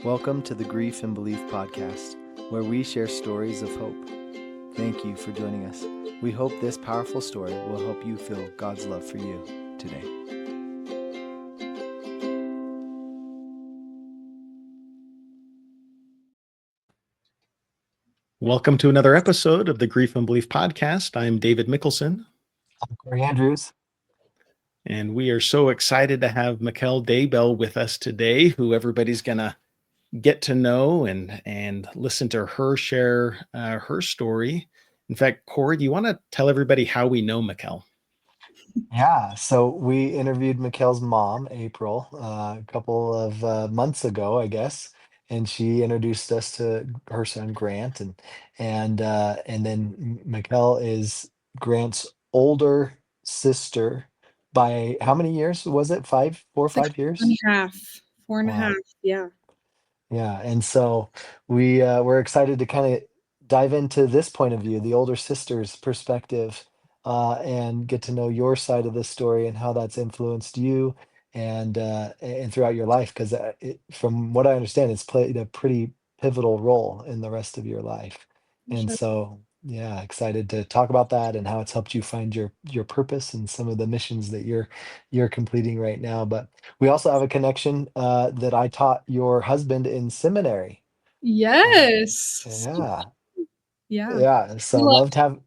Welcome to the Grief and Belief podcast, where we share stories of hope. Thank you for joining us. We hope this powerful story will help you feel God's love for you today. Welcome to another episode of the Grief and Belief podcast. I'm David Mickelson. I'm Corey Andrews. And we are so excited to have Mikkele Daybell with us today, who everybody's going to get to know and listen to her share her story. In fact, Corey, do you want to tell everybody how we know Mikkele? Yeah, so we interviewed Mikkele's mom, April, a couple of months ago, I guess, and she introduced us to her son Grant, and then Mikkele is Grant's older sister by how many years was it? 4 or 5 years? 4.5. 4.5. Wow. Yeah. Yeah, and so we're excited to kind of dive into this point of view, the older sister's perspective, and get to know your side of the story and how that's influenced you and throughout your life. Because from what I understand, it's played a pretty pivotal role in the rest of your life. And Sure. so, yeah, excited to talk about that and how it's helped you find your purpose and some of the missions that you're completing right now. But we also have a connection that I taught your husband in seminary. Yes. Yeah, Yeah. yeah. So He loved, loved have.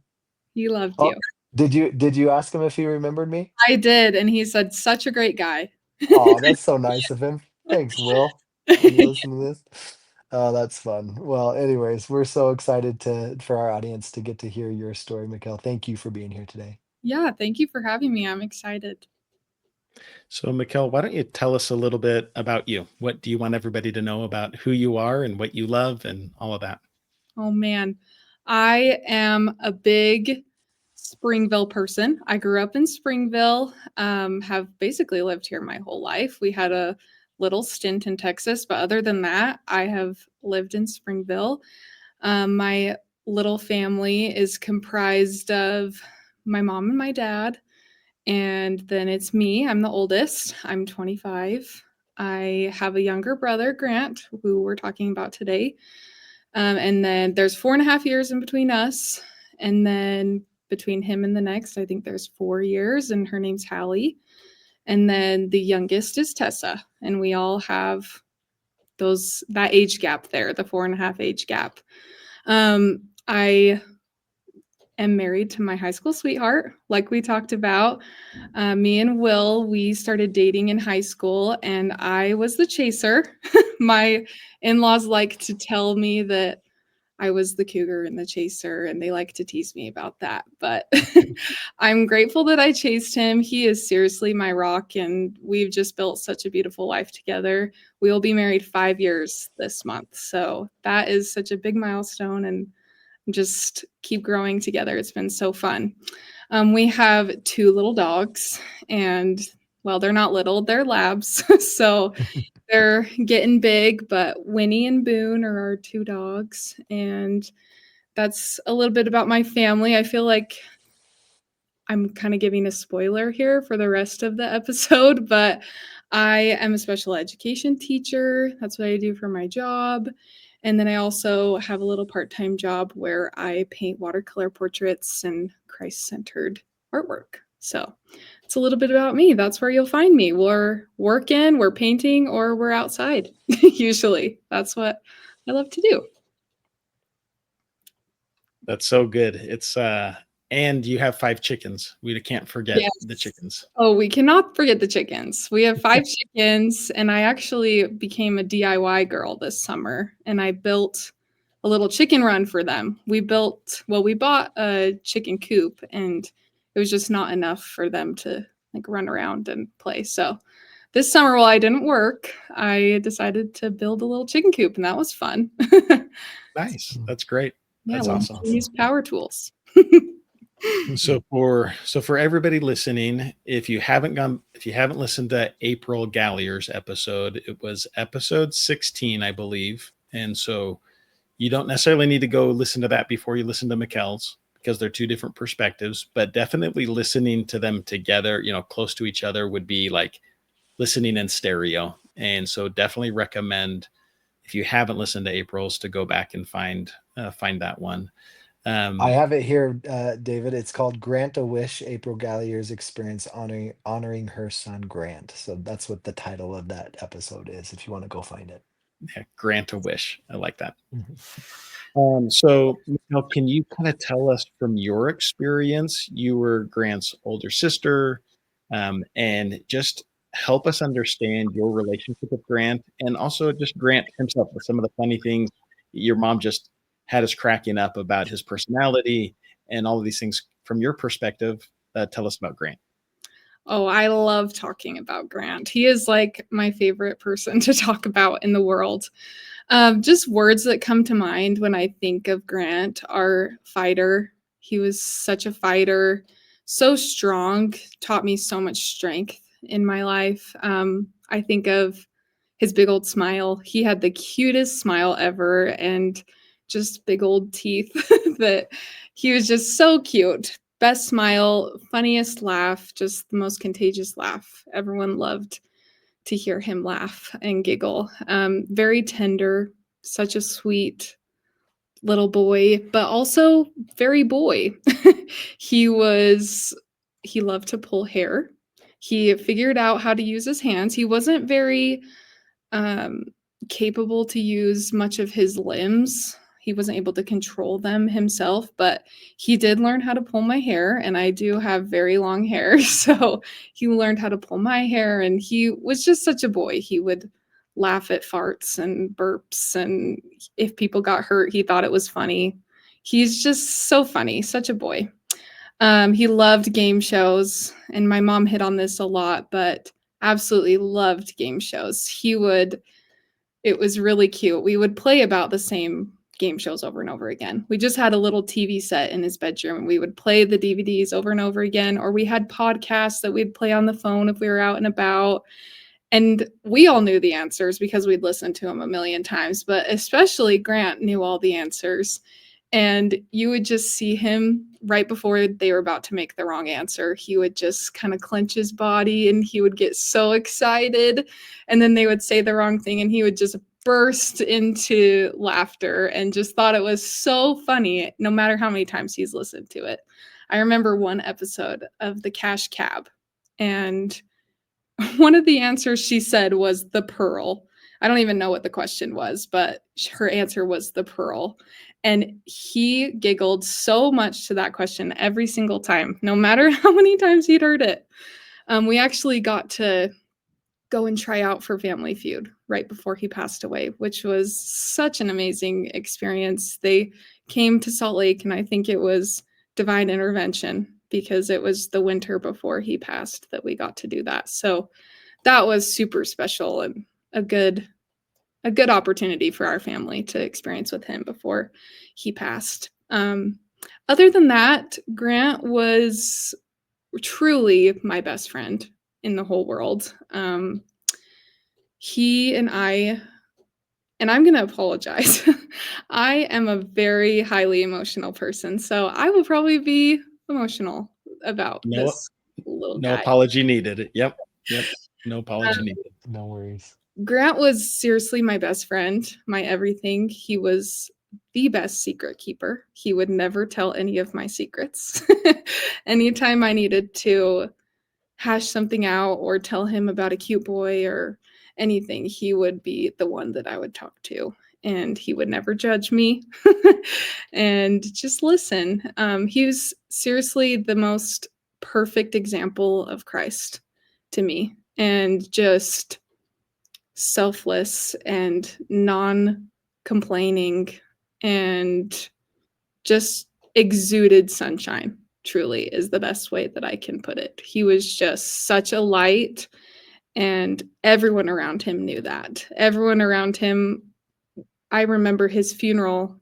he loved Oh, you. did you ask him if he remembered me? I did. And he said, such a great guy. Oh, that's so nice of him. Thanks, Will. When you listen to this. Oh, that's fun. Well, anyways, we're so excited for our audience to get to hear your story, Mikkele. Thank you for being here today. Yeah. Thank you for having me. I'm excited. So, Mikkele, why don't you tell us a little bit about you? What do you want everybody to know about who you are and what you love and all of that? Oh, man. I am a big Springville person. I grew up in Springville, have basically lived here my whole life. We had a little stint in Texas, but other than that, I have lived in Springville. My little family is comprised of my mom and my dad, and then it's me. I'm the oldest. I'm 25. I have a younger brother, Grant, who we're talking about today. And then there's 4.5 years in between us. And then between him and the next, I think there's 4 years, and her name's Hallie. And then the youngest is Tessa. And we all have that age gap there, the 4.5 age gap. I am married to my high school sweetheart, like we talked about. Me and Will, we started dating in high school, and I was the chaser. My in-laws like to tell me that I was the cougar and the chaser, and they like to tease me about that. But I'm grateful that I chased him. He is seriously my rock, and we've just built such a beautiful life together. We will be married 5 years this month. So that is such a big milestone, and just keep growing together. It's been so fun. We have 2 little dogs, and well, they're not little, they're labs. So they're getting big, but Winnie and Boone are our 2 dogs. And that's a little bit about my family. I feel like I'm kind of giving a spoiler here for the rest of the episode, but I am a special education teacher. That's what I do for my job. And then I also have a little part-time job where I paint watercolor portraits and Christ-centered artwork. So it's a little bit about me. That's where you'll find me. We're working, we're painting, or we're outside. Usually that's what I love to do. That's so good. It's and you have 5 chickens. We can't forget the chickens. Oh, we cannot forget the chickens. We have 5 chickens, and I actually became a DIY girl this summer, and I built a little chicken run for them. We bought a chicken coop, and it was just not enough for them to like run around and play. So this summer, while I didn't work, I decided to build a little chicken coop, and that was fun. Nice. That's great. Yeah, That's awesome. Use power tools. So for everybody listening, if you haven't listened to April Gallier's episode, it was episode 16, I believe. And so you don't necessarily need to go listen to that before you listen to Mikkele's, because they're 2 different perspectives, but definitely listening to them together, close to each other would be like listening in stereo. And so definitely recommend, if you haven't listened to April's, to go back and find that one. I have it here, David. It's called Grant a Wish, April Gallier's Experience Honoring her son Grant. So that's what the title of that episode is, if you want to go find it. Yeah, Grant a Wish. I like that. Mhm. So, Michelle, can you kind of tell us from your experience? You were Grant's older sister, and just help us understand your relationship with Grant, and also just Grant himself, with some of the funny things your mom just had us cracking up about his personality and all of these things from your perspective. Tell us about Grant. Oh, I love talking about Grant. He is like my favorite person to talk about in the world. Just words that come to mind when I think of Grant are fighter. He was such a fighter, so strong, taught me so much strength in my life. I think of his big old smile. He had the cutest smile ever and just big old teeth that he was just so cute. Best smile, funniest laugh, just the most contagious laugh. Everyone loved to hear him laugh and giggle. Very tender, such a sweet little boy, but also very boy. he was he loved to pull hair. He figured out how to use his hands. He wasn't very um, capable to use much of his limbs. He wasn't able to control them himself, but he did learn how to pull my hair, and I do have very long hair. So he learned how to pull my hair, and he was just such a boy. He would laugh at farts and burps, and if people got hurt, he thought it was funny. He's just so funny, such a boy. He loved game shows, and my mom hit on this a lot, but absolutely loved game shows. It was really cute. We would play about the same game shows over and over again. We just had a little TV set in his bedroom, and we would play the DVDs over and over again, or we had podcasts that we'd play on the phone if we were out and about. And we all knew the answers because we'd listened to them a million times, but especially Grant knew all the answers. And you would just see him right before they were about to make the wrong answer. He would just kind of clench his body and he would get so excited. And then they would say the wrong thing and he would just burst into laughter and just thought it was so funny, no matter how many times he's listened to it. I remember one episode of the Cash Cab, and one of the answers she said was the pearl. I don't even know what the question was, but her answer was the pearl. And he giggled so much to that question every single time, no matter how many times he'd heard it. We actually got to go and try out for Family Feud right before he passed away, which was such an amazing experience. They came to Salt Lake, and I think it was divine intervention because it was the winter before he passed that we got to do that. So that was super special and a good opportunity for our family to experience with him before he passed. Other than that, Grant was truly my best friend in the whole world. He and I'm going to apologize. I am a very highly emotional person, so I will probably be emotional about this little No guy. apology needed. Yep. No apology needed. No worries. Grant was seriously my best friend, my everything. He was the best secret keeper. He would never tell any of my secrets. Anytime I needed to hash something out or tell him about a cute boy or anything, he would be the one that I would talk to. And he would never judge me and just listen. He was seriously the most perfect example of Christ to me, and just selfless and non-complaining and just exuded sunshine. Truly is the best way that I can put it. He was just such a light, and everyone around him knew that. Everyone around him, I remember his funeral,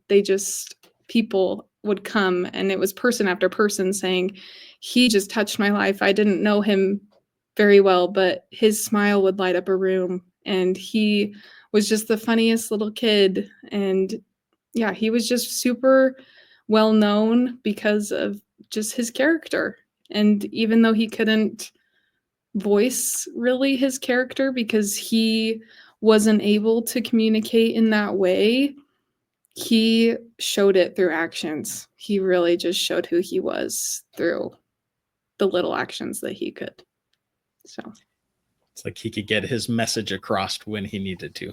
people would come, and it was person after person saying, he just touched my life. I didn't know him very well, but his smile would light up a room, and he was just the funniest little kid. And yeah, he was just super well known because of just his character. And even though he couldn't voice really his character because he wasn't able to communicate in that way, he showed it through actions. He really just showed who he was through the little actions that he could. So it's like he could get his message across when he needed to.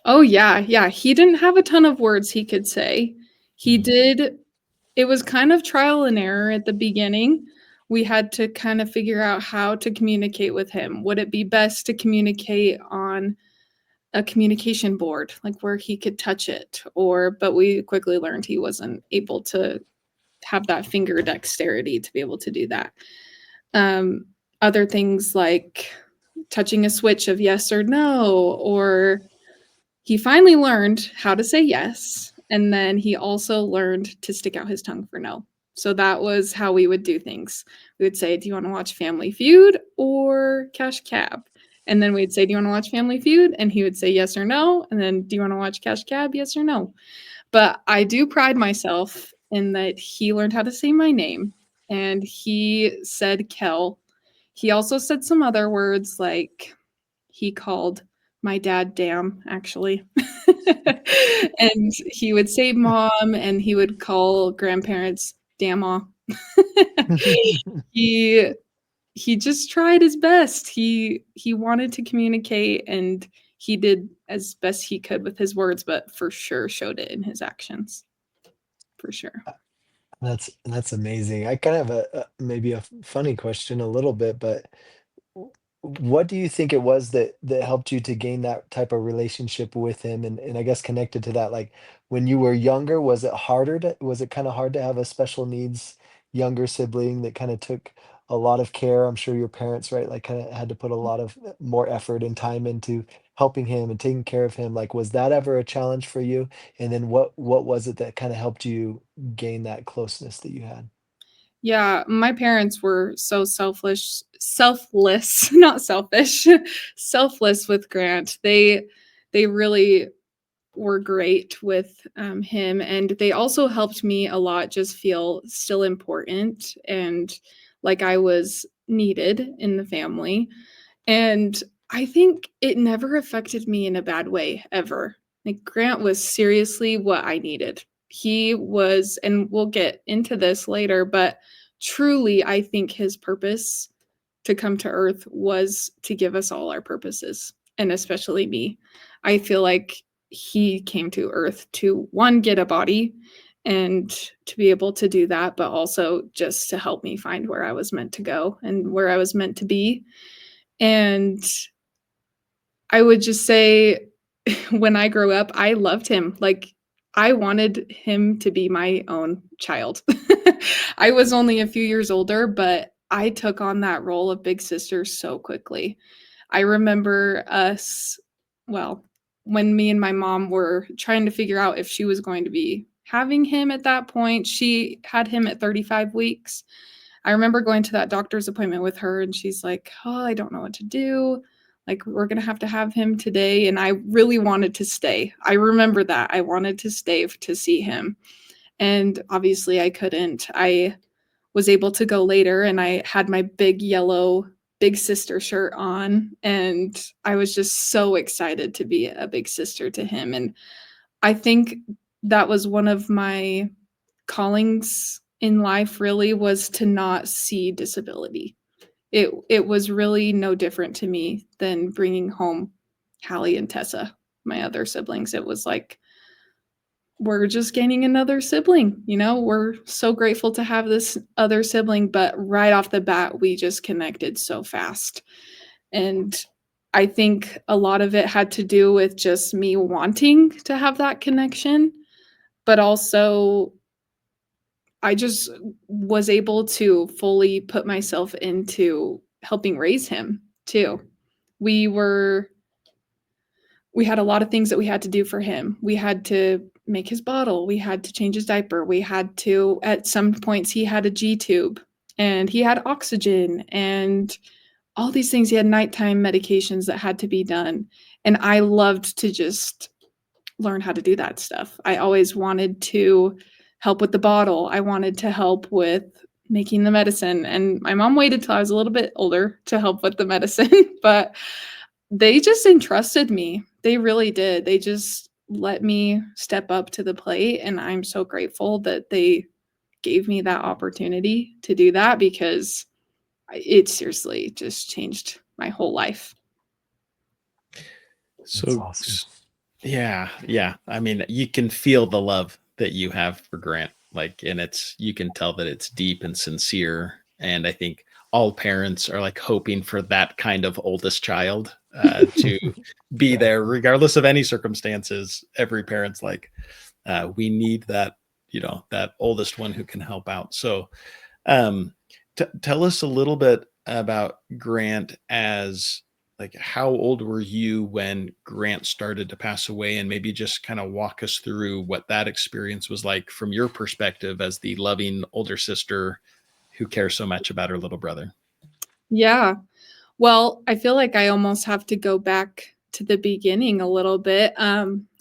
Oh yeah. He didn't have a ton of words he could say. He did. It was kind of trial and error at the beginning. We had to kind of figure out how to communicate with him. Would it be best to communicate on a communication board, like where he could touch it? But we quickly learned he wasn't able to have that finger dexterity to be able to do that. Other things like touching a switch of yes or no, or he finally learned how to say yes. And then he also learned to stick out his tongue for no. So that was how we would do things. We would say, do you want to watch Family Feud or Cash Cab? And then we'd say, do you want to watch Family Feud? And he would say yes or no. And then, do you want to watch Cash Cab? Yes or no. But I do pride myself in that he learned how to say my name. And he said Kel. He also said some other words, like he called my dad damn, actually. And he would say mom, and he would call grandparents damma. He just tried his best. He wanted to communicate, and he did as best he could with his words, but for sure showed it in his actions. For sure. That's amazing. I kind of have maybe a funny question a little bit, but what do you think it was that helped you to gain that type of relationship with him? And I guess connected to that, like when you were younger, was it kind of hard to have a special needs younger sibling that kind of took a lot of care? I'm sure your parents, right, like kind of had to put a lot of more effort and time into helping him and taking care of him. Like, was that ever a challenge for you? And then what was it that kind of helped you gain that closeness that you had? Yeah, my parents were so selfless, not selfish, selfless with Grant. They really were great with him, and they also helped me a lot just feel still important and like I was needed in the family. And I think it never affected me in a bad way ever. Like Grant was seriously what I needed. He was, and we'll get into this later, but truly, I think his purpose to come to earth was to give us all our purposes, and especially me. I feel like he came to earth to, one, get a body and to be able to do that, but also just to help me find where I was meant to go and where I was meant to be. And I would just say, when I grew up, I loved him. Like, I wanted him to be my own child. I was only a few years older, but I took on that role of big sister so quickly. I remember when me and my mom were trying to figure out if she was going to be having him at that point. She had him at 35 weeks. I remember going to that doctor's appointment with her, and she's like, oh, I don't know what to do. Like, we're going to have him today. And I really wanted to stay. I remember that. I wanted to stay to see him. And obviously I couldn't. I was able to go later, and I had my big yellow big sister shirt on. And I was just so excited to be a big sister to him. And I think that was one of my callings in life, really, was to not see disability. It was really no different to me than bringing home Hallie and Tessa, my other siblings. It was like, we're just gaining another sibling. We're so grateful to have this other sibling, but right off the bat, we just connected so fast. And I think a lot of it had to do with just me wanting to have that connection, but also I just was able to fully put myself into helping raise him too. We had a lot of things that we had to do for him. We had to make his bottle. We had to change his diaper. At some points, he had a G tube, and he had oxygen and all these things. He had nighttime medications that had to be done. And I loved to just learn how to do that stuff. I always wanted to help with the bottle. I wanted to help with making the medicine. And my mom waited till I was a little bit older to help with the medicine. But they just entrusted me. They really did. They just let me step up to the plate. And I'm so grateful that they gave me that opportunity to do that, because it seriously just changed my whole life. That's So awesome. yeah. I mean, you can feel the love that you have for Grant, like, and you can tell that it's deep and sincere. And I think all parents are like hoping for that kind of oldest child to be there, regardless of any circumstances. Every parent's like, we need that, that oldest one who can help out. So um, tell us a little bit about Grant. As like, how old were you when Grant started to pass away, and maybe just kind of walk us through what that experience was like from your perspective as the loving older sister who cares so much about her little brother. Yeah. Well, I feel like I almost have to go back to the beginning a little bit.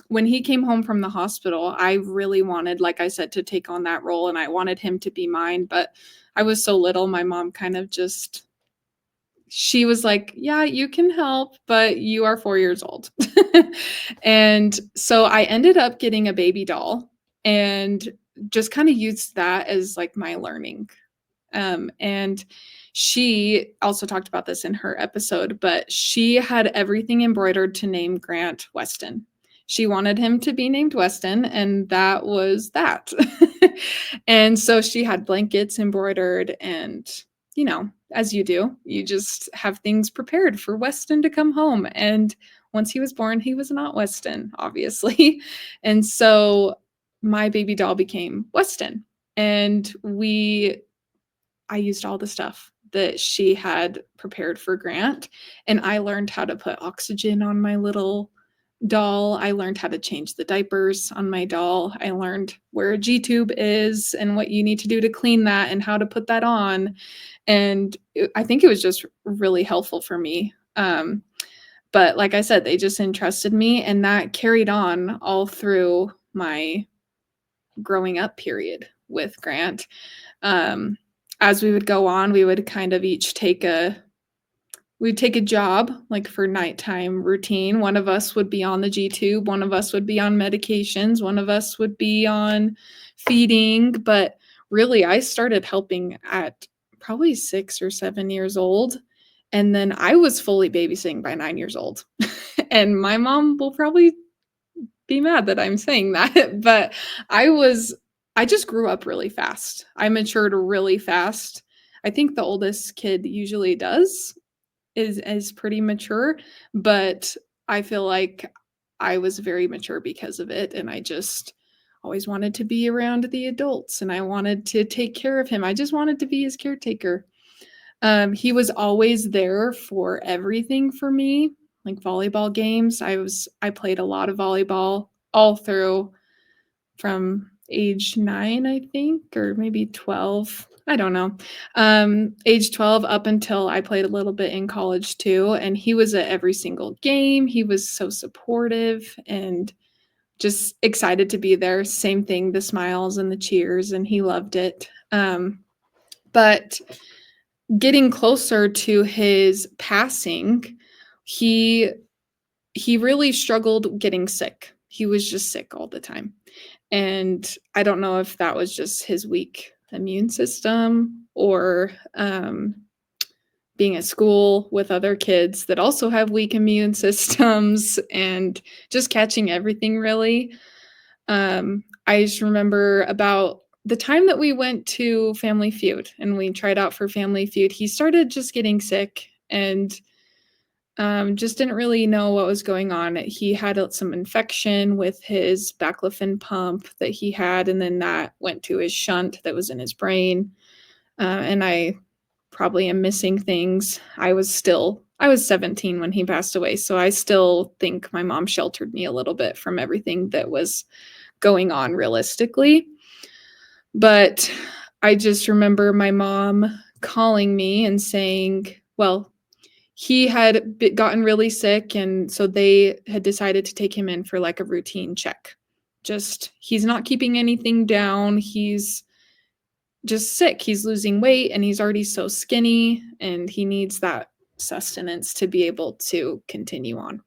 When he came home from the hospital, I really wanted, like I said, to take on that role, and I wanted him to be mine, but I was so little. My mom kind of just, she was like, yeah, you can help, but you are 4 years old. And so I ended up getting a baby doll and just kind of used that as like my learning. And she also talked about this in her episode, but she had everything embroidered to name Grant Weston. She wanted him to be named Weston, and that was that. And so she had blankets embroidered, and, as you do, you just have things prepared for Weston to come home. And once he was born, he was not Weston, obviously. And so my baby doll became Weston. And I used all the stuff that she had prepared for Grant, and I learned how to put oxygen on my little doll. I learned how to change the diapers on my doll. I learned where a G-tube is and what you need to do to clean that and how to put that on. And I think it was just really helpful for me. But like I said, they just entrusted me, and that carried on all through my growing up period with Grant. As we would go on, we would kind of each we'd take a job, like for nighttime routine. One of us would be on the G-tube, one of us would be on medications, one of us would be on feeding. But really, I started helping at probably 6 or 7 years old. And then I was fully babysitting by 9 years old. And my mom will probably be mad that I'm saying that, but I just grew up really fast. I matured really fast. I think the oldest kid usually is pretty mature, but I feel like I was very mature because of it, and I just always wanted to be around the adults, and I wanted to take care of him. I just wanted to be his caretaker. He was always there for everything for me, like volleyball games. I played a lot of volleyball all through, from age 9, I think, or maybe 12. I don't know. Age 12 up until I played a little bit in college too. And he was at every single game. He was so supportive and just excited to be there. Same thing, the smiles and the cheers, and he loved it. But getting closer to his passing, he really struggled getting sick. He was just sick all the time. And I don't know if that was just his weak immune system, or being at school with other kids that also have weak immune systems, and just catching everything really. I just remember about the time that we went to Family Feud and we tried out for Family Feud, he started just getting sick, and just didn't really know what was going on. He had some infection with his baclofen pump that he had, and then that went to his shunt that was in his brain. And I probably am missing things. I was 17 when he passed away, so I still think my mom sheltered me a little bit from everything that was going on realistically. But I just remember my mom calling me and saying, well, he had gotten really sick, and so they had decided to take him in for like a routine check. Just, he's not keeping anything down. He's just sick. He's losing weight, and he's already so skinny, and he needs that sustenance to be able to continue on.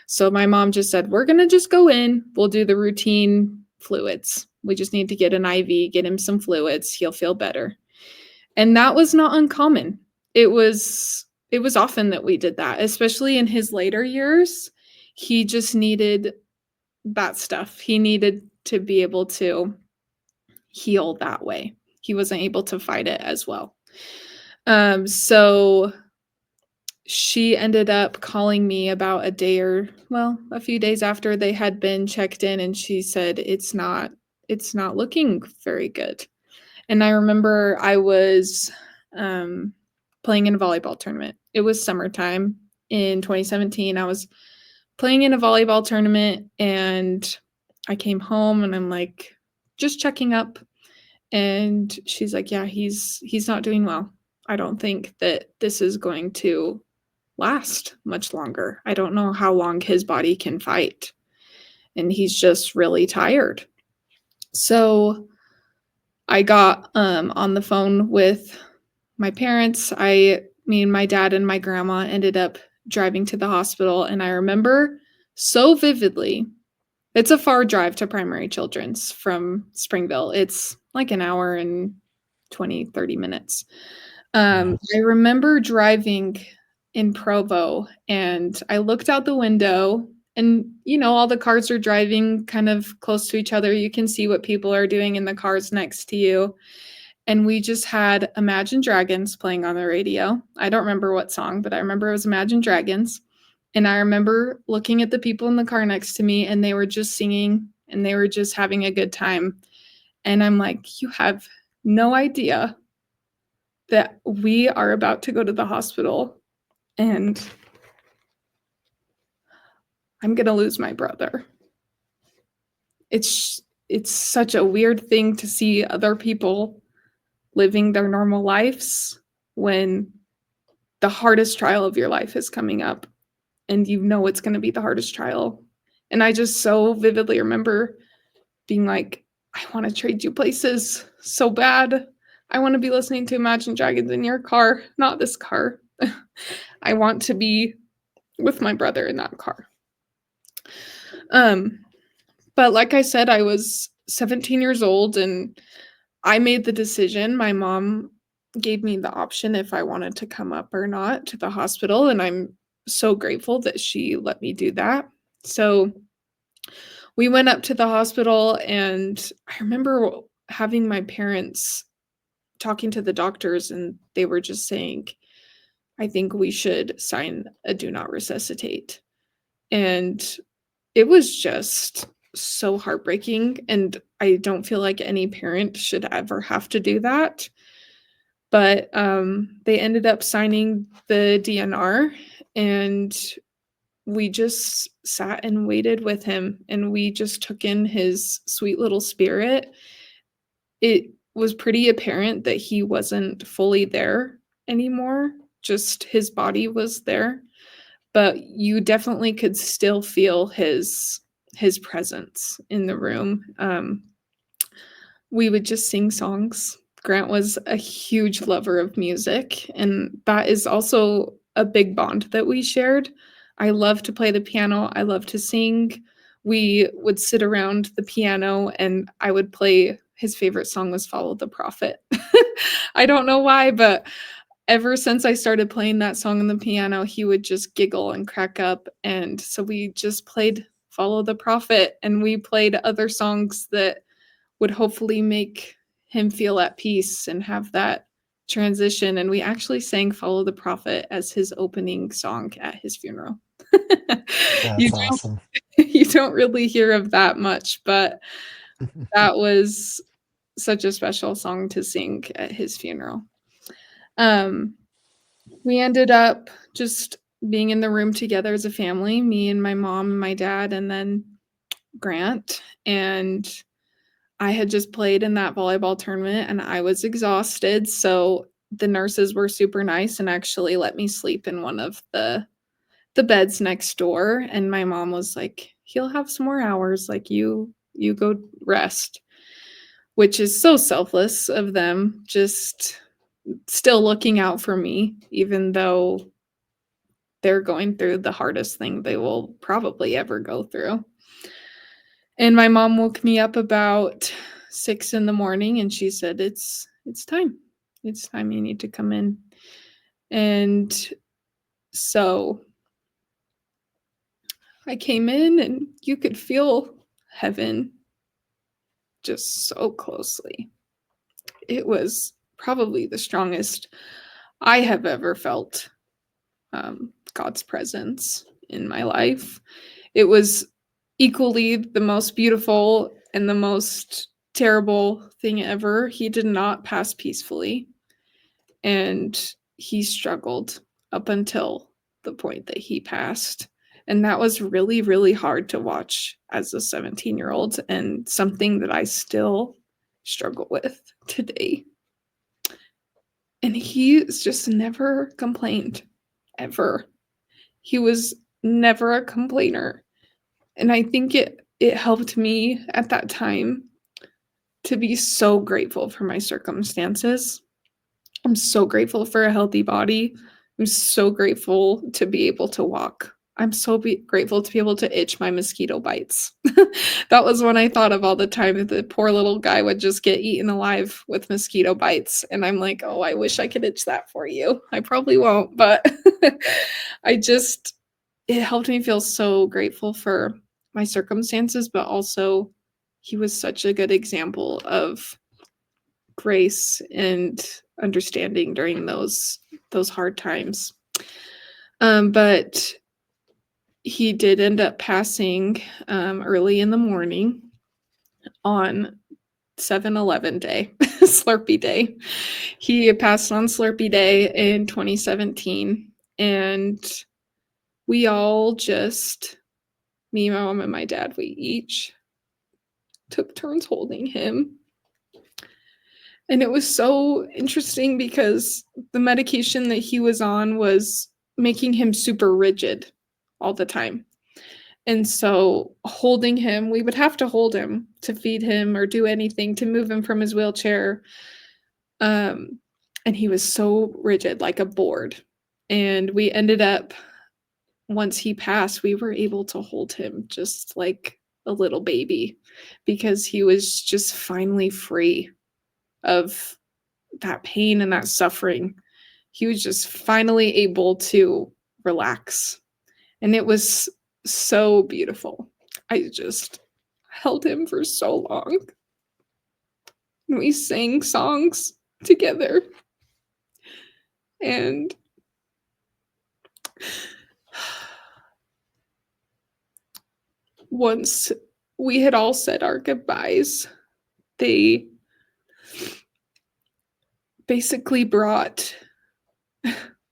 So my mom just said, we're going to just go in. We'll do the routine fluids. We just need to get an IV, get him some fluids. He'll feel better. And that was not uncommon. It was often that we did that, especially in his later years. He just needed that stuff. He needed to be able to heal that way. He wasn't able to fight it as well. So she ended up calling me about a few days after they had been checked in, and she said, it's not looking very good. And I remember I was playing in a volleyball tournament. It was summertime in 2017. I was playing in a volleyball tournament, and I came home and I'm like, just checking up. And she's like, yeah, he's not doing well. I don't think that this is going to last much longer. I don't know how long his body can fight. And he's just really tired. So I got on the phone with my parents. Me and my dad and my grandma ended up driving to the hospital. And I remember so vividly, it's a far drive to Primary Children's from Springville. It's like an hour and 20-30 minutes. I remember driving in Provo, and I looked out the window, and all the cars are driving kind of close to each other. You can see what people are doing in the cars next to you. And we just had Imagine Dragons playing on the radio. I don't remember what song, but I remember it was Imagine Dragons. And I remember looking at the people in the car next to me, and they were just singing, and they were just having a good time. And I'm like, you have no idea that we are about to go to the hospital, and I'm going to lose my brother. It's such a weird thing to see other people living their normal lives when the hardest trial of your life is coming up, and it's going to be the hardest trial. And I just so vividly remember being like, I want to trade you places so bad. I want to be listening to Imagine Dragons in your car, not this car. I want to be with my brother in that car. But like I said, I was 17 years old, and I made the decision. My mom gave me the option if I wanted to come up or not to the hospital, and I'm so grateful that she let me do that. So we went up to the hospital, and I remember having my parents talking to the doctors, and they were just saying, I think we should sign a Do Not Resuscitate. And it was just so heartbreaking, and I don't feel like any parent should ever have to do that. But they ended up signing the DNR, and we just sat and waited with him, and we just took in his sweet little spirit. It was pretty apparent that he wasn't fully there anymore, just his body was there, but you definitely could still feel his presence in the room. We would just sing songs. Grant was a huge lover of music, and that is also a big bond that we shared. I love to play the piano. I love to sing. We would sit around the piano, and I would play. His favorite song was Follow the Prophet. I don't know why, but ever since I started playing that song on the piano, he would just giggle and crack up. And so we just played Follow the Prophet, and we played other songs that would hopefully make him feel at peace and have that transition. And we actually sang Follow the Prophet as his opening song at his funeral. That's awesome. You don't really hear of that much, but that was such a special song to sing at his funeral. We ended up just being in the room together as a family, me and my mom and my dad, and then Grant. And I had just played in that volleyball tournament, and I was exhausted. So the nurses were super nice and actually let me sleep in one of the beds next door. And my mom was like, he'll have some more hours. Like, you go rest, which is so selfless of them, just still looking out for me, even though they're going through the hardest thing they will probably ever go through. And my mom woke me up about 6 in the morning and she said, it's time. It's time you need to come in. And so I came in and you could feel heaven just so closely. It was probably the strongest I have ever felt God's presence in my life. It was equally the most beautiful and the most terrible thing ever. He did not pass peacefully, and he struggled up until the point that he passed. And that was really, really hard to watch as a 17-year-old, and something that I still struggle with today. And he just never complained, ever. He was never a complainer. And I think it helped me at that time to be so grateful for my circumstances. I'm so grateful for a healthy body. I'm so grateful to be able to walk. I'm so grateful to be able to itch my mosquito bites. That was one I thought of all the time, that the poor little guy would just get eaten alive with mosquito bites. And I'm like, oh, I wish I could itch that for you. I probably won't, but it helped me feel so grateful for my circumstances, but also he was such a good example of grace and understanding during those hard times. But he did end up passing early in the morning on 7-Eleven day, Slurpee Day. He passed on Slurpee Day in 2017, and we all just, me, my mom, and my dad, we each took turns holding him. And it was so interesting because the medication that he was on was making him super rigid all the time. And so holding him, we would have to hold him to feed him or do anything to move him from his wheelchair. And he was so rigid, like a board. And we ended up, once he passed, we were able to hold him just like a little baby, because he was just finally free of that pain and that suffering. He was just finally able to relax. And it was so beautiful. I just held him for so long. And we sang songs together. And once we had all said our goodbyes, they basically brought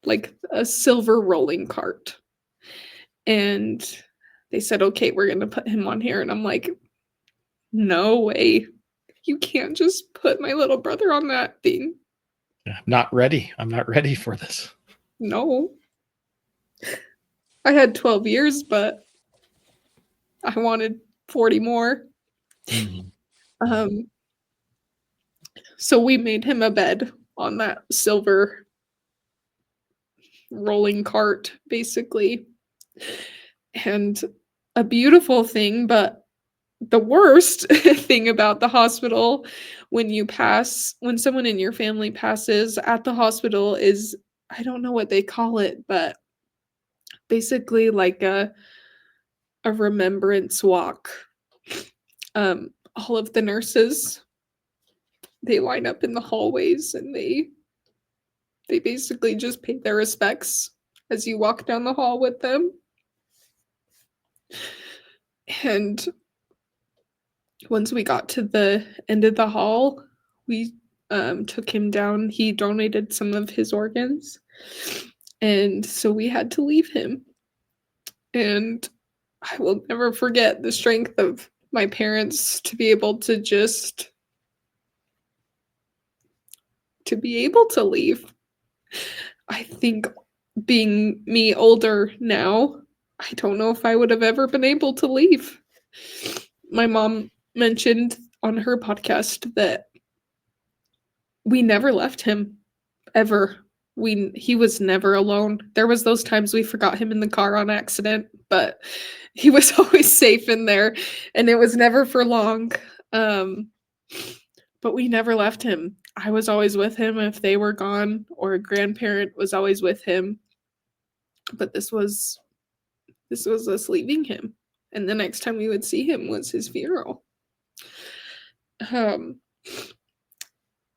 like a silver rolling cart. And they said, okay, we're going to put him on here. And I'm like, no way. You can't just put my little brother on that thing. I'm not ready. I'm not ready for this. No. I had 12 years, but I wanted 40 more. Mm-hmm. So we made him a bed on that silver rolling cart, basically. And a beautiful thing, but the worst thing about the hospital when someone in your family passes at the hospital is, I don't know what they call it, but basically like a remembrance walk. All of the nurses, they line up in the hallways and they basically just pay their respects as you walk down the hall with them. And once we got to the end of the hall, we took him down. He donated some of his organs. And so we had to leave him. And I will never forget the strength of my parents to be able to leave. I think being me older now, I don't know if I would have ever been able to leave. My mom mentioned on her podcast that we never left him, ever. he was never alone. There was those times we forgot him in the car on accident, but he was always safe in there, and it was never for long. But we never left him. I was always with him if they were gone, or a grandparent was always with him. But this was us leaving him, and the next time we would see him was his funeral.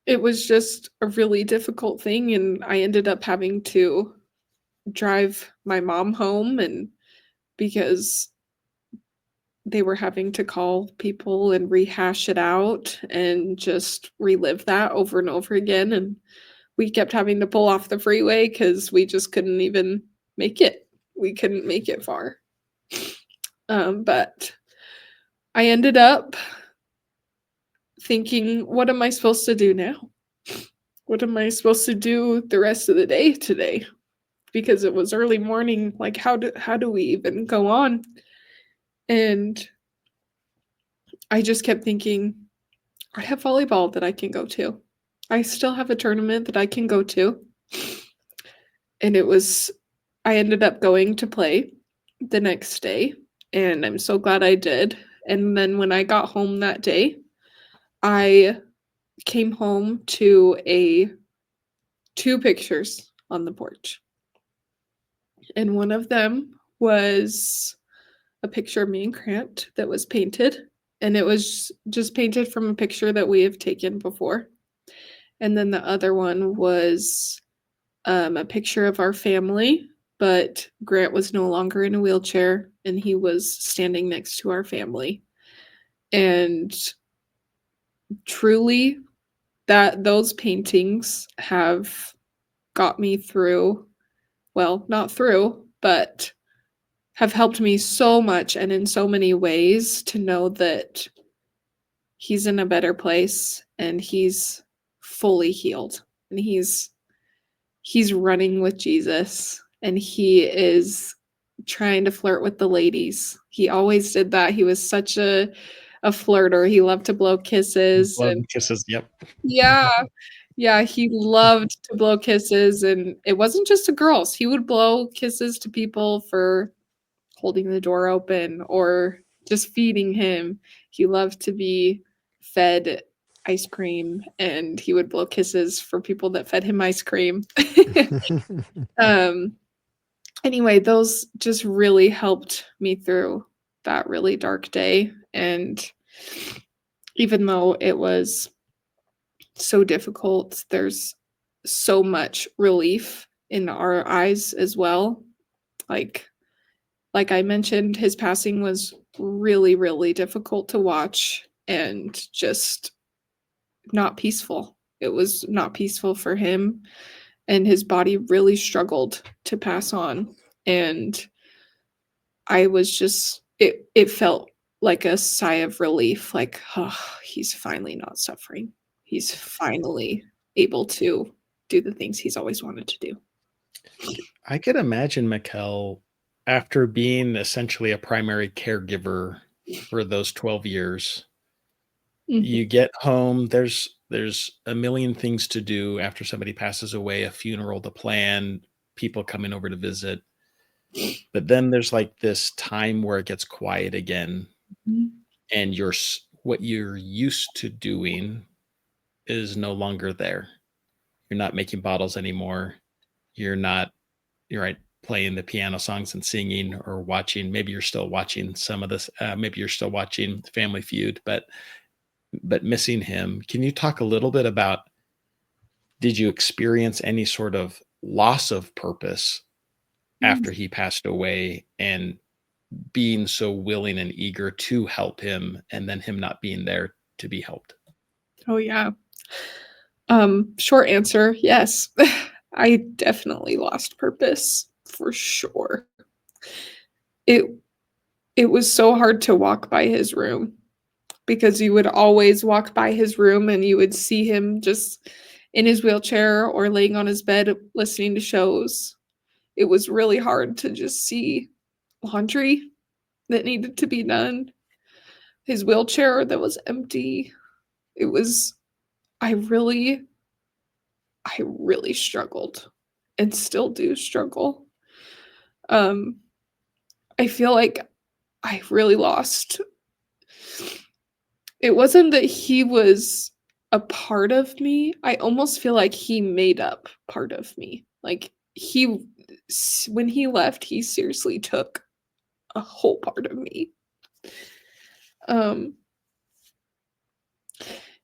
It was just a really difficult thing, and I ended up having to drive my mom home, and because they were having to call people and rehash it out and just relive that over and over again, and we kept having to pull off the freeway because we just couldn't even make it. We couldn't make it far. But I ended up thinking, what am I supposed to do now? What am I supposed to do the rest of the day today? Because it was early morning. Like, how do we even go on? And I just kept thinking, I have volleyball that I can go to. I still have a tournament that I can go to. And I ended up going to play the next day, and I'm so glad I did. And then when I got home that day, I came home to two pictures on the porch. And one of them was a picture of me and Grant that was painted, and it was just painted from a picture that we have taken before. And then the other one was a picture of our family, but Grant was no longer in a wheelchair, and he was standing next to our family. And truly, those paintings have got me through, well, not through, but have helped me so much and in so many ways to know that he's in a better place and he's fully healed, and he's running with Jesus, and he is trying to flirt with the ladies. He always did that. He was such a flirter. He loved to blow kisses. Love kisses. Yep. Yeah. Yeah, he loved to blow kisses, and it wasn't just to girls. He would blow kisses to people for holding the door open or just feeding him. He loved to be fed ice cream, and he would blow kisses for people that fed him ice cream. Anyway, those just really helped me through that really dark day. And even though it was so difficult, there's so much relief in our eyes as well. Like I mentioned, his passing was really, really difficult to watch and just not peaceful. It was not peaceful for him, and his body really struggled to pass on. And I was just, it felt like a sigh of relief, like, oh, he's finally not suffering. He's finally able to do the things he's always wanted to do. I could imagine, Mikkele, after being essentially a primary caregiver for those 12 years, you get home, there's a million things to do after somebody passes away, a funeral to plan, people coming over to visit. But then there's like this time where it gets quiet again, and what you're used to doing is no longer there. You're not making bottles anymore. You're right, playing the piano songs and singing or watching. Maybe you're still watching some of this. Maybe you're still watching Family Feud, but missing him. Can you talk a little bit about, did you experience any sort of loss of purpose after he passed away, and being so willing and eager to help him, and then him not being there to be helped? Oh, yeah. Short answer, yes. I definitely lost purpose, for sure. It was so hard to walk by his room, because you would always walk by his room and you would see him just in his wheelchair or laying on his bed listening to shows. It was really hard to just see laundry that needed to be done, his wheelchair that was empty. I really struggled. and still do struggle. I feel like I really lost. It wasn't that he was a part of me. I almost feel like he made up part of me. Like when he left, he seriously took a whole part of me. Um,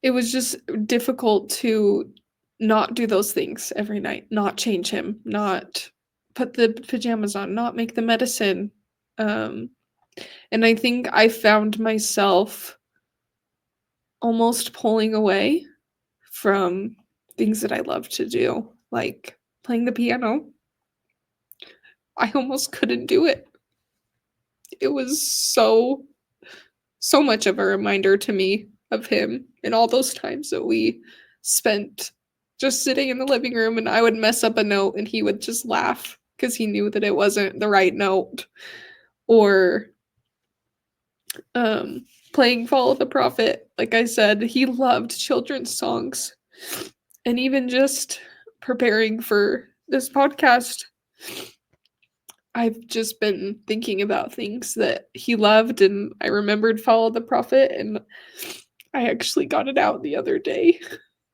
it was just difficult to not do those things every night, not change him, not put the pajamas on, not make the medicine. And I think I found myself almost pulling away from things that I love to do, like playing the piano. I almost couldn't do it. It was so much of a reminder to me of him and all those times that we spent just sitting in the living room, and I would mess up a note and he would just laugh because he knew that it wasn't the right note. Or playing Follow the Prophet. Like I said, he loved children's songs. And even just preparing for this podcast, I've just been thinking about things that he loved, and I remembered Follow the Prophet, and I actually got it out the other day.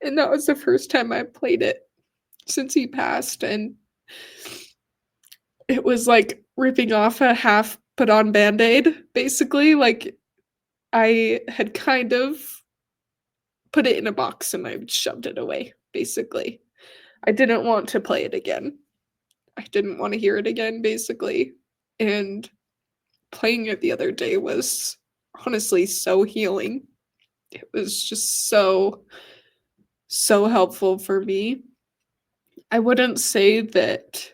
And that was the first time I played it since he passed, and it was like ripping off a half put on Band-Aid, basically. Like, I had kind of put it in a box and I shoved it away, basically. I didn't want to play it again. I didn't want to hear it again, basically. And playing it the other day was honestly so healing. It was just so helpful for me. I wouldn't say that,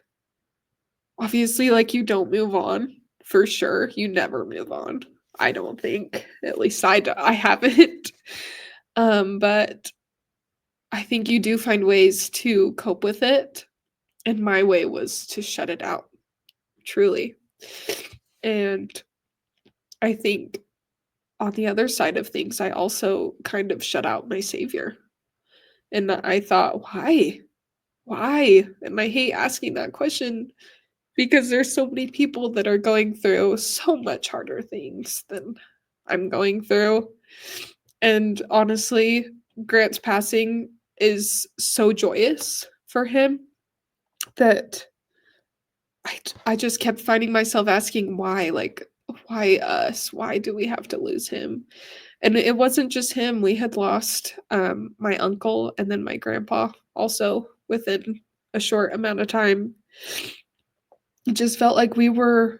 obviously, like, you don't move on, for sure. You never move on, I don't think. At least I haven't. But I think you do find ways to cope with it. And my way was to shut it out, truly. And I think on the other side of things, I also kind of shut out my savior. And I thought, why? Why? And I hate asking that question because there's so many people that are going through so much harder things than I'm going through. And honestly, Grant's passing is so joyous for him that I just kept finding myself asking why, like, why us? Why do we have to lose him? And it wasn't just him. We had lost my uncle and then my grandpa also within a short amount of time. It just felt like we were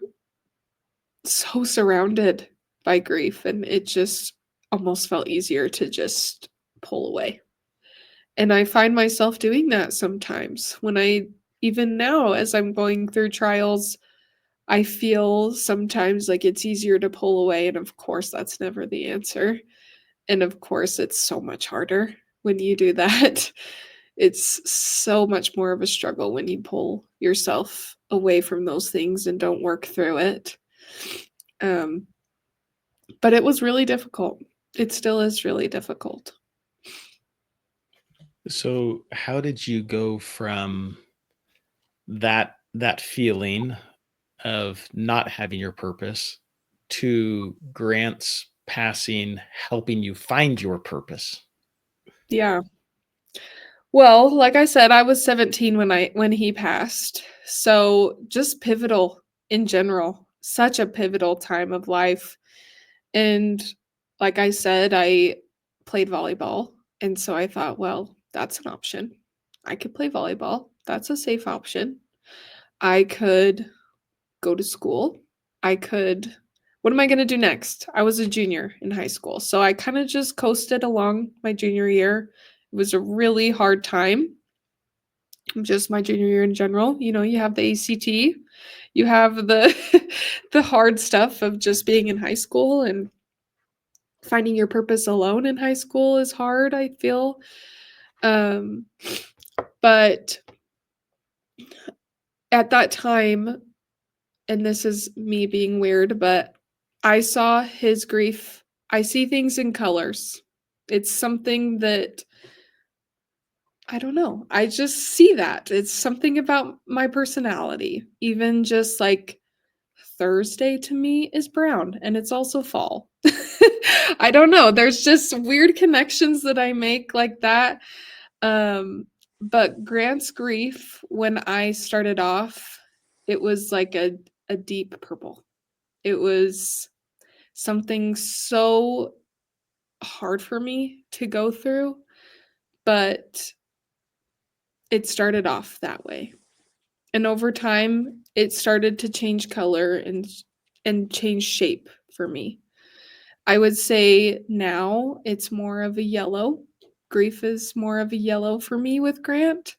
so surrounded by grief, and it just almost felt easier to just pull away. And I find myself doing that sometimes even now, as I'm going through trials, I feel sometimes like it's easier to pull away. And of course, that's never the answer. And of course, it's so much harder when you do that. It's so much more of a struggle when you pull yourself away from those things and don't work through it. But it was really difficult. It still is really difficult. So how did you go from that feeling of not having your purpose to Grant's passing helping you find your purpose? Yeah. Well, like I said, I was 17 when he passed. So just pivotal in general. Such a pivotal time of life. And like I said, I played volleyball. And so I thought, well, that's an option. I could play volleyball. That's a safe option. I could go to school. What am I going to do next? I was a junior in high school. So I kind of just coasted along my junior year. It was a really hard time. Just my junior year in general. You know, you have the ACT, you have the the hard stuff of just being in high school, and finding your purpose alone in high school is hard, I feel. But at that time, and this is me being weird, but I saw his grief. I see things in colors. It's something that I don't know. I just see that. It's something about my personality. Even just like Thursday to me is brown and it's also fall. I don't know. There's just weird connections that I make like that. But Grant's grief, when I started off, it was like a deep purple. It was something so hard for me to go through, but it started off that way. And over time, it started to change color and change shape for me. I would say now it's more of a yellow. Grief is more of a yellow for me with Grant.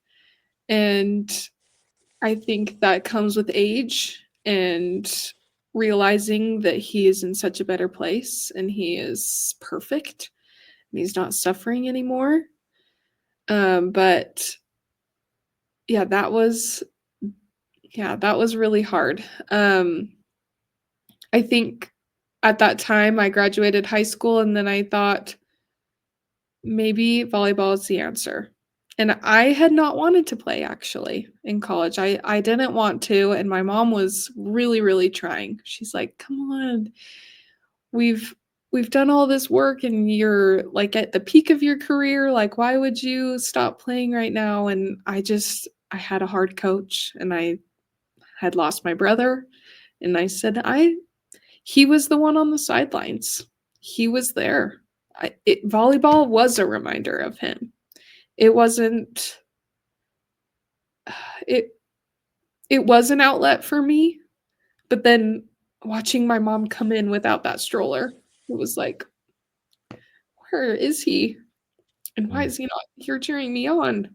And I think that comes with age and realizing that he is in such a better place and he is perfect and he's not suffering anymore. But yeah, that was really hard. I think at that time I graduated high school and then I thought maybe volleyball is the answer. And I had not wanted to play actually in college. I didn't want to, and my mom was really, really trying. She's like, "Come on. We've done all this work and you're like at the peak of your career. Like, why would you stop playing right now?" And I had a hard coach and I had lost my brother. And I said, he was the one on the sidelines. He was there. Volleyball was a reminder of him. It wasn't, it was an outlet for me, but then watching my mom come in without that stroller, it was like, where is he? And why is he not here cheering me on?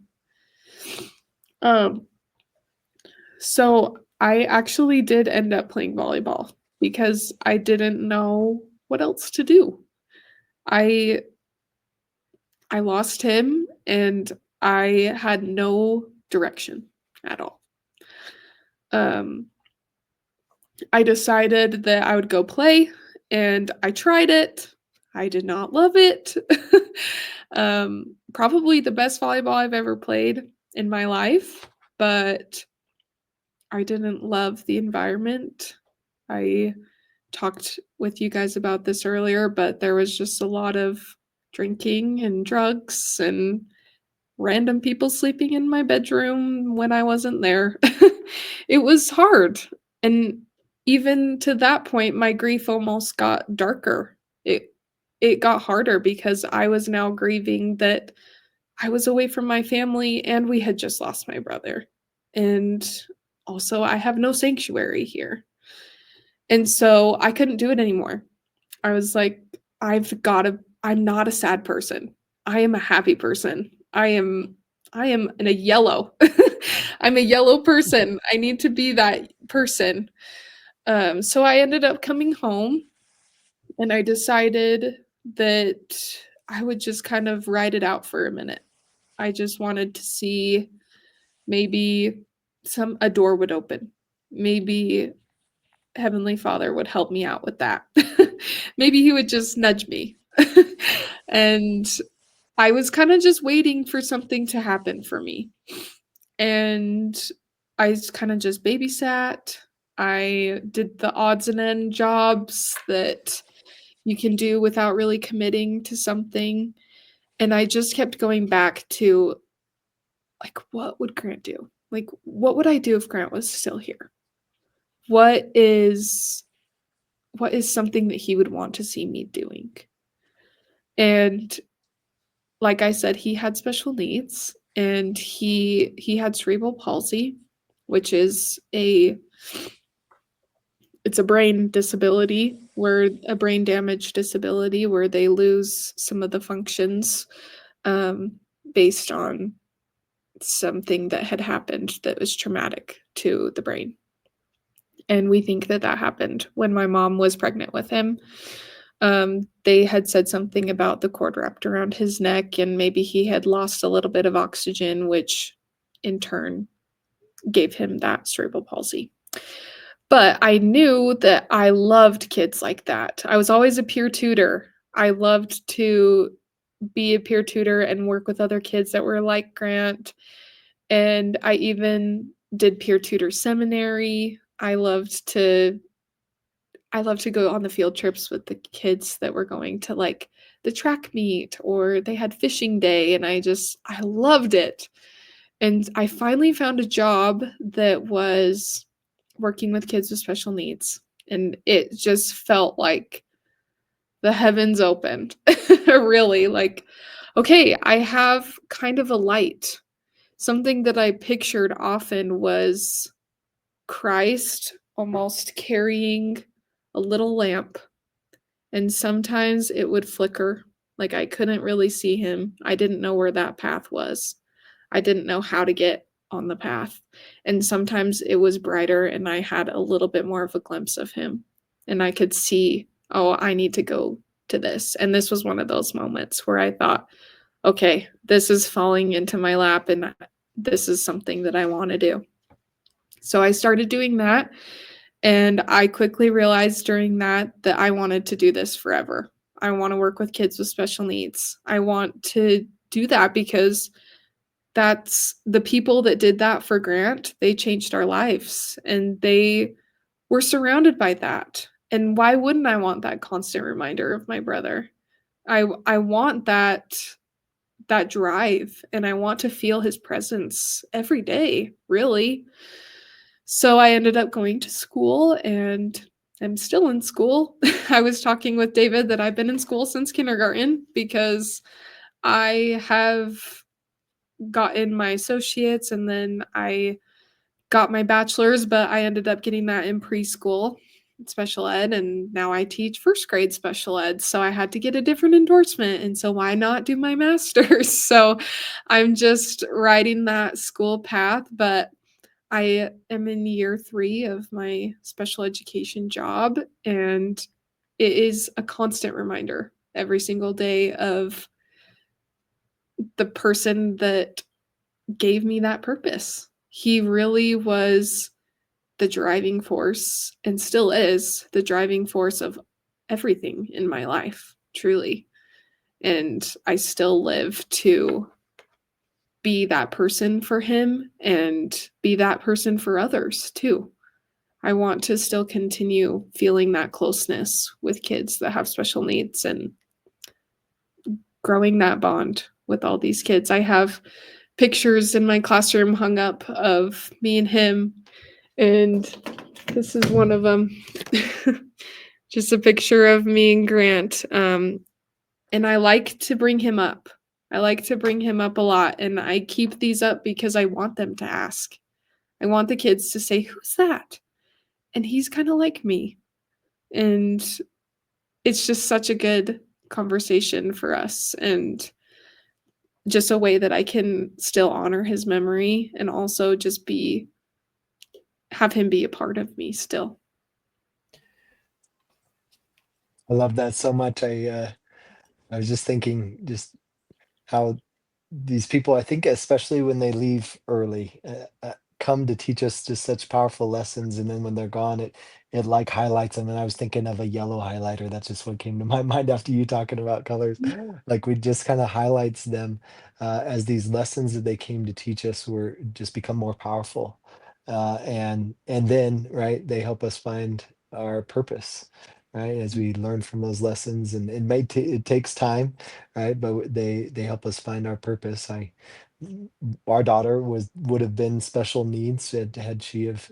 So I actually did end up playing volleyball because I didn't know what else to do. I lost him and I had no direction at all. I decided that I would go play and I tried it. I did not love it. Probably the best volleyball I've ever played in my life, but I didn't love the environment. I talked with you guys about this earlier, but there was just a lot of drinking and drugs and random people sleeping in my bedroom when I wasn't there. It was hard. And even to that point, my grief almost got darker. It got harder because I was now grieving that I was away from my family and we had just lost my brother. And also I have no sanctuary here. And so I couldn't do it anymore. I was like, I'm not a sad person. I am a happy person. I am in a yellow. I'm a yellow person. I need to be that person. So I ended up coming home and I decided that I would just kind of ride it out for a minute. I just wanted to see maybe a door would open. Maybe Heavenly Father would help me out with that. Maybe he would just nudge me. And I was kind of just waiting for something to happen for me. And I kind of just babysat. I did the odds and end jobs that you can do without really committing to something. And I just kept going back to, like, what would Grant do? Like, what would I do if Grant was still here? What is something that he would want to see me doing? And like I said, he had special needs and he had cerebral palsy, which is it's a brain disability, where a brain damage disability where they lose some of the functions based on something that had happened that was traumatic to the brain. And we think that happened when my mom was pregnant with him. They had said something about the cord wrapped around his neck, and maybe he had lost a little bit of oxygen, which in turn gave him that cerebral palsy. But I knew that I loved kids like that. I was always a peer tutor. I loved to be a peer tutor and work with other kids that were like Grant. And I even did peer tutor seminary. I loved to go on the field trips with the kids that were going to like the track meet, or they had fishing day, and I loved it. And I finally found a job that was working with kids with special needs, and it just felt like the heavens opened. Really, like, okay, I have kind of a light. Something that I pictured often was Christ almost carrying a little lamp, and sometimes it would flicker, like I couldn't really see him. I didn't know where that path was. I didn't know how to get on the path. And sometimes it was brighter and I had a little bit more of a glimpse of him, and I could see, oh, I need to go to this. And this was one of those moments where I thought, okay, this is falling into my lap and this is something that I want to do. So I started doing that, and I quickly realized during that I wanted to do this forever. I want to work with kids with special needs. I want to do that because that's the people that did that for Grant. They changed our lives, and they were surrounded by that. And why wouldn't I want that constant reminder of my brother? I want that drive, and I want to feel his presence every day, really. So I ended up going to school, and I'm still in school. I was talking with David that I've been in school since kindergarten because I have gotten my associates and then I got my bachelor's, but I ended up getting that in preschool special ed, and now I teach first grade special ed. So I had to get a different endorsement, and so why not do my master's? So I'm just riding that school path, but I am in year 3 of my special education job, and it is a constant reminder every single day of the person that gave me that purpose. He really was the driving force, and still is the driving force of everything in my life, truly. And I still live to be that person for him and be that person for others too. I want to still continue feeling that closeness with kids that have special needs and growing that bond with all these kids. I have pictures in my classroom hung up of me and him, and this is one of them. Just a picture of me and Grant. And I like to bring him up. I like to bring him up a lot, and I keep these up because I want them to ask. I want the kids to say, "Who's that?" And he's kind of like me. And it's just such a good conversation for us, and just a way that I can still honor his memory and also just have him be a part of me still. I love that so much. I was just thinking just how these people, I think, especially when they leave early, come to teach us just such powerful lessons, and then when they're gone, it like highlights them. And I was thinking of a yellow highlighter. That's just what came to my mind after you talking about colors. Like we just kind of highlights them as these lessons that they came to teach us were just become more powerful, and then right they help us find our purpose. Right, as we learn from those lessons, and it takes time, right? But they help us find our purpose. Our daughter would have been special needs had she have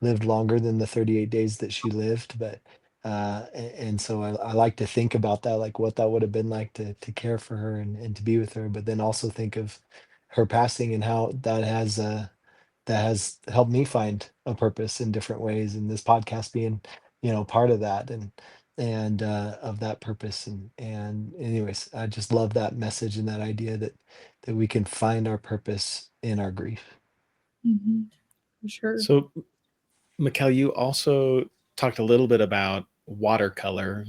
lived longer than the 38 days that she lived. But and so I like to think about that, like what that would have been like to care for her and to be with her. But then also think of her passing and how that has helped me find a purpose in different ways, and this podcast being part of that, and of that purpose. And anyways, I just love that message and that idea that we can find our purpose in our grief. Mm-hmm. For sure. So, Mikkele, you also talked a little bit about watercolor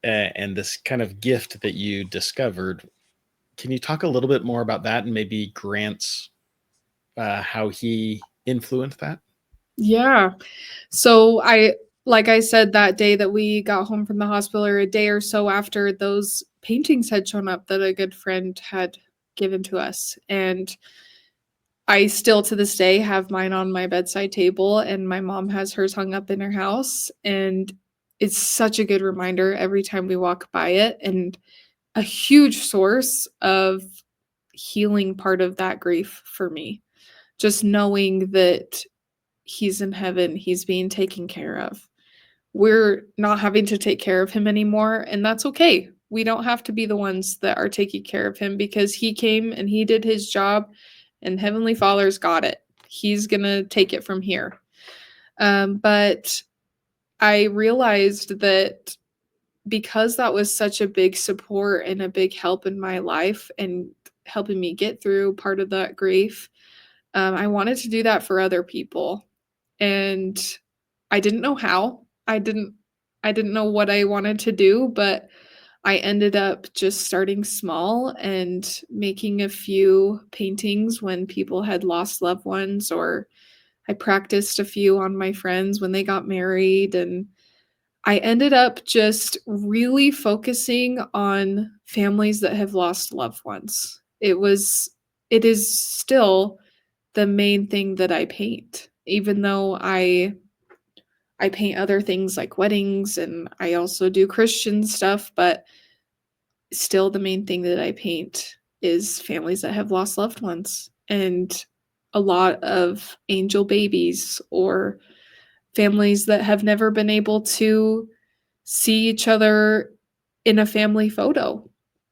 and this kind of gift that you discovered. Can you talk a little bit more about that, and maybe Grant's how he influenced that? Yeah. So like I said, that day that we got home from the hospital, or a day or so after, those paintings had shown up that a good friend had given to us. And I still to this day have mine on my bedside table, and my mom has hers hung up in her house. And it's such a good reminder every time we walk by it, and a huge source of healing part of that grief for me. Just knowing that he's in heaven, he's being taken care of. We're not having to take care of him anymore, and that's okay. We don't have to be the ones that are taking care of him, because he came and he did his job, and Heavenly Father's got it. He's going to take it from here. But I realized that because that was such a big support and a big help in my life and helping me get through part of that grief, I wanted to do that for other people. And I didn't know how. I didn't know what I wanted to do, but I ended up just starting small and making a few paintings when people had lost loved ones, or I practiced a few on my friends when they got married. And I ended up just really focusing on families that have lost loved ones. It is still the main thing that I paint, even though I paint other things like weddings, and I also do Christian stuff, but still the main thing that I paint is families that have lost loved ones, and a lot of angel babies, or families that have never been able to see each other in a family photo.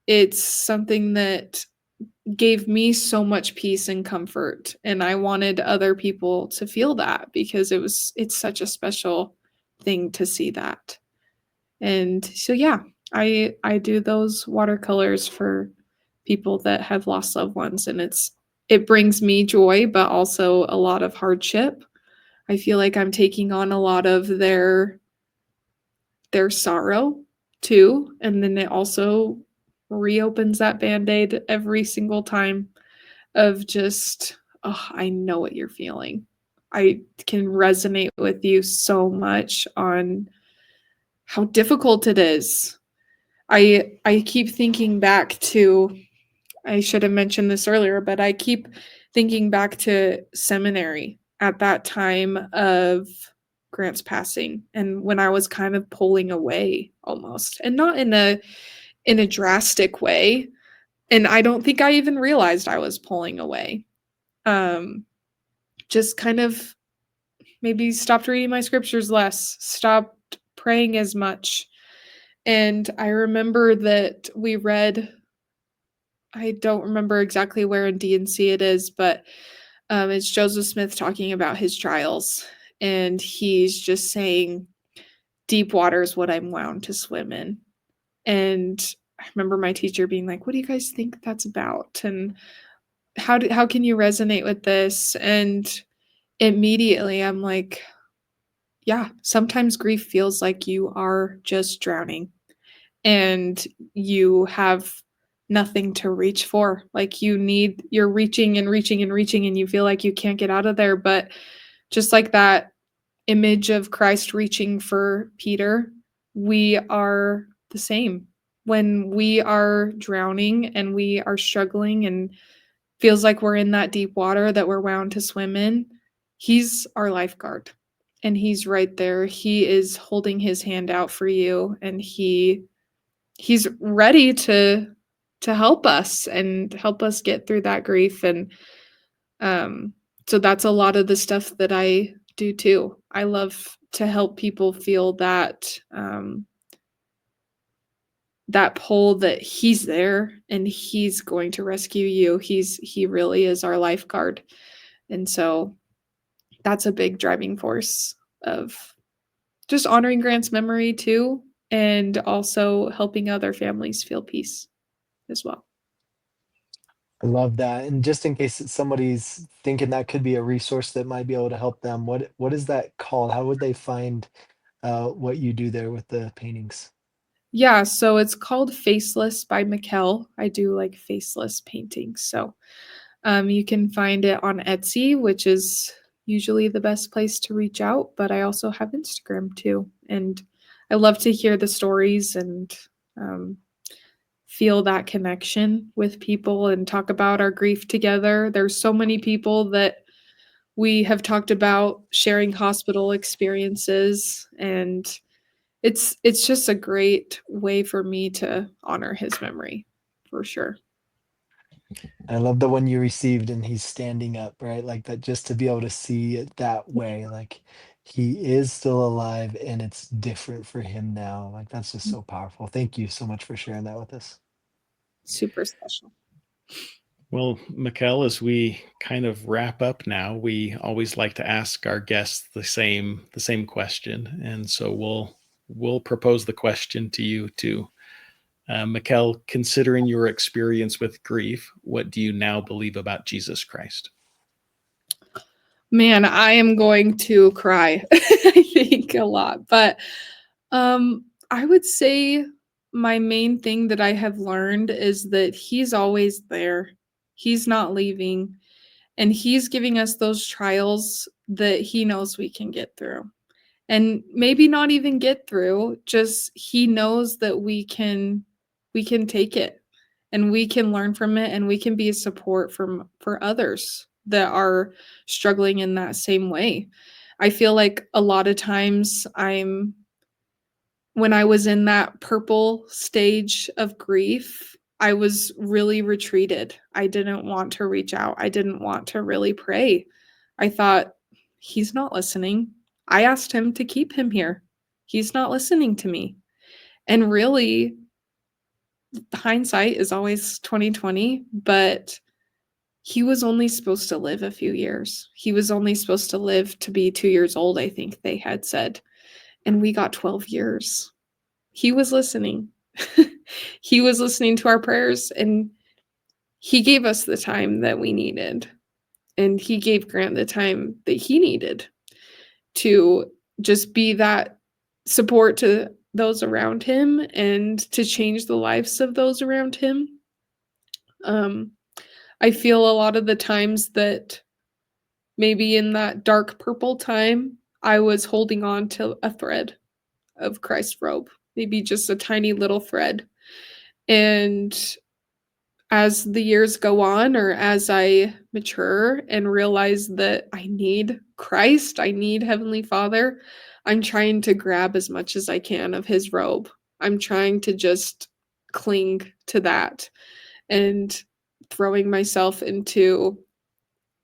It's something that gave me so much peace and comfort, and I wanted other people to feel that, because it's such a special thing to see that. And so yeah, I do those watercolors for people that have lost loved ones, and it brings me joy, but also a lot of hardship. I feel like I'm taking on a lot of their sorrow too, and then it also reopens that band-aid every single time, of just, oh, I know what you're feeling. I can resonate with you so much on how difficult it is. I keep thinking back to, I should have mentioned this earlier, but I keep thinking back to seminary at that time of Grant's passing, and when I was kind of pulling away almost, and not in a drastic way. And I don't think I even realized I was pulling away. Just kind of maybe stopped reading my scriptures less, stopped praying as much. And I remember that we read, I don't remember exactly where in D&C it is, but it's Joseph Smith talking about his trials. And he's just saying, deep water is what I'm wound to swim in. And I remember my teacher being like, what do you guys think that's about? And how can you resonate with this? And immediately I'm like, yeah, sometimes grief feels like you are just drowning, and you have nothing to reach for. Like you're reaching and reaching and reaching, and you feel like you can't get out of there. But just like that image of Christ reaching for Peter, we are the same. When we are drowning and we are struggling and feels like we're in that deep water that we're wound to swim in, he's our lifeguard, and he's right there. He is holding his hand out for you, and he's ready to help us and help us get through that grief. And so that's a lot of the stuff that I do too. I love to help people feel that that pull, that he's there and he's going to rescue you. He really is our lifeguard. And so that's a big driving force of just honoring Grant's memory too, and also helping other families feel peace as well. I love that. And just in case somebody's thinking that could be a resource that might be able to help them, what is that called? How would they find what you do there with the paintings? Yeah, so it's called Faceless by Mikkele. I do like faceless paintings. So you can find it on Etsy, which is usually the best place to reach out, but I also have Instagram too. And I love to hear the stories and feel that connection with people and talk about our grief together. There's so many people that we have talked about sharing hospital experiences, and it's just a great way for me to honor his memory, for sure. I love the one you received and he's standing up, right? Like that, just to be able to see it that way, like he is still alive and it's different for him now. Like that's just so powerful. Thank you so much for sharing that with us. Super special. Well, Mikkele, as we kind of wrap up now, we always like to ask our guests the same question, and so we'll propose the question to you too. Mikkele, considering your experience with grief, what do you now believe about Jesus Christ? Man, I am going to cry, I think, a lot. But I would say my main thing that I have learned is that he's always there. He's not leaving. And he's giving us those trials that he knows we can get through. And maybe not even get through, just he knows that we can take it and we can learn from it and we can be a support for others that are struggling in that same way. I feel like a lot of times when I was in that purple stage of grief, I was really retreated. I didn't want to reach out. I didn't want to really pray. I thought, he's not listening. I asked him to keep him here. He's not listening to me. And really, hindsight is always 2020, but he was only supposed to live a few years. He was only supposed to live to be 2 years old, I think they had said. And we got 12 years. He was listening. He was listening to our prayers, and he gave us the time that we needed. And he gave Grant the time that he needed to just be that support to those around him and to change the lives of those around him. I feel a lot of the times that maybe in that dark purple time, I was holding on to a thread of Christ's robe, maybe just a tiny little thread. And as the years go on, or as I mature and realize that I need Christ, I need Heavenly Father, I'm trying to grab as much as I can of his robe. I'm trying to just cling to that and throwing myself into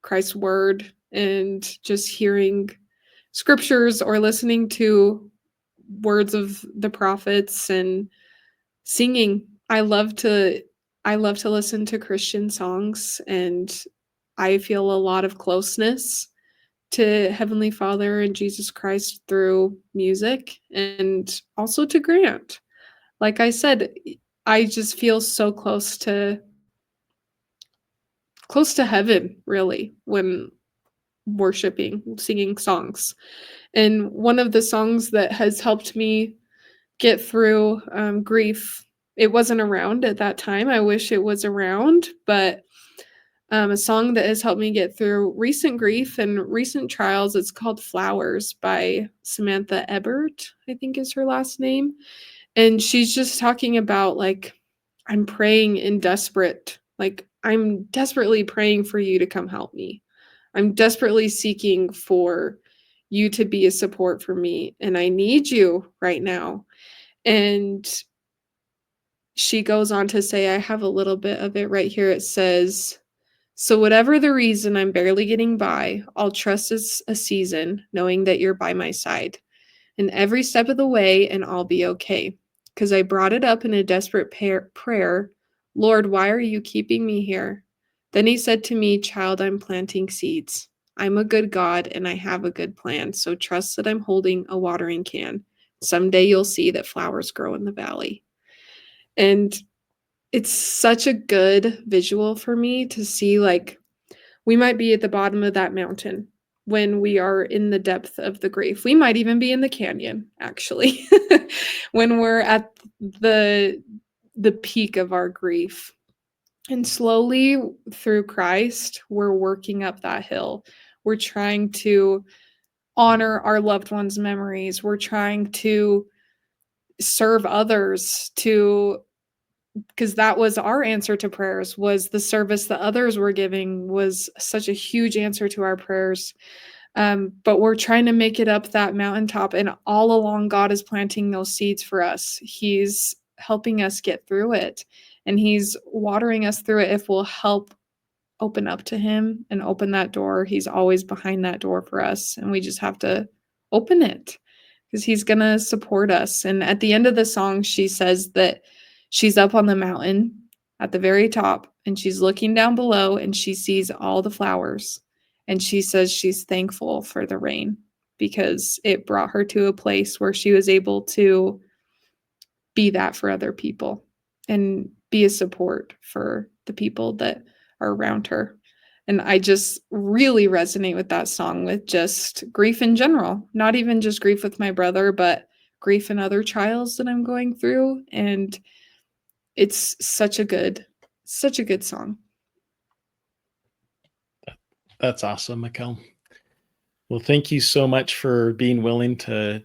Christ's word and just hearing scriptures or listening to words of the prophets and singing. I love to listen to Christian songs, and I feel a lot of closeness to Heavenly Father and Jesus Christ through music, and also to Grant. Like I said, I just feel so close to heaven, really, when worshiping, singing songs. And one of the songs that has helped me get through grief, it wasn't around at that time. I wish it was around, but a song that has helped me get through recent grief and recent trials, it's called Flowers by Samantha Ebert, I think is her last name. And she's just talking about, like, I'm praying in desperate, like, I'm desperately praying for you to come help me. I'm desperately seeking for you to be a support for me, and I need you right now. And she goes on to say, I have a little bit of it right here. It says, so whatever the reason I'm barely getting by, I'll trust it's a season, knowing that you're by my side and every step of the way, and I'll be okay. Because I brought it up in a desperate prayer, Lord, why are you keeping me here? Then he said to me, child, I'm planting seeds. I'm a good God and I have a good plan. So trust that I'm holding a watering can. Someday you'll see that flowers grow in the valley. And it's such a good visual for me to see, like, we might be at the bottom of that mountain when we are in the depth of the grief. We might even be in the canyon, actually, when we're at the peak of our grief. And slowly through Christ, we're working up that hill. We're trying to honor our loved ones' memories. We're trying to serve others, because that was our answer to prayers, was the service that others were giving was such a huge answer to our prayers. But we're trying to make it up that mountaintop, and all along God is planting those seeds for us. He's helping us get through it, and he's watering us through it if we'll help open up to him and open that door. He's always behind that door for us, and we just have to open it because he's going to support us. And at the end of the song, she says that she's up on the mountain at the very top, and she's looking down below, and she sees all the flowers. And she says she's thankful for the rain because it brought her to a place where she was able to be that for other people and be a support for the people that are around her. And I just really resonate with that song, with just grief in general, not even just grief with my brother, but grief and other trials that I'm going through. And it's such a good song. That's awesome, Mikkele. Well, thank you so much for being willing to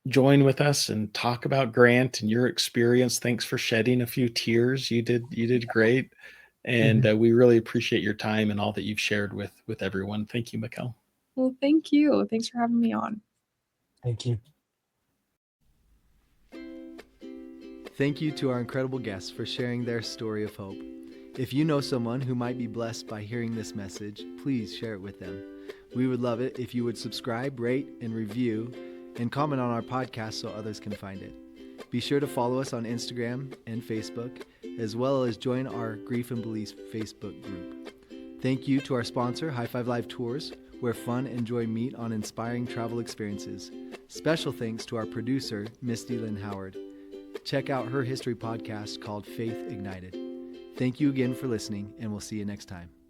join with us and talk about Grant and your experience. Thanks for shedding a few tears. You did great. And we really appreciate your time and all that you've shared with everyone. Thank you, Mikkele. Well, thank you. Thanks for having me on. Thank you. Thank you to our incredible guests for sharing their story of hope. If you know someone who might be blessed by hearing this message, please share it with them. We would love it if you would subscribe, rate, and review, and comment on our podcast so others can find it. Be sure to follow us on Instagram and Facebook, as well as join our Grief and Beliefs Facebook group. Thank you to our sponsor, High Five Live Tours, where fun and joy meet on inspiring travel experiences. Special thanks to our producer, Misty Lynn Howard. Check out her history podcast called Faith Ignited. Thank you again for listening, and we'll see you next time.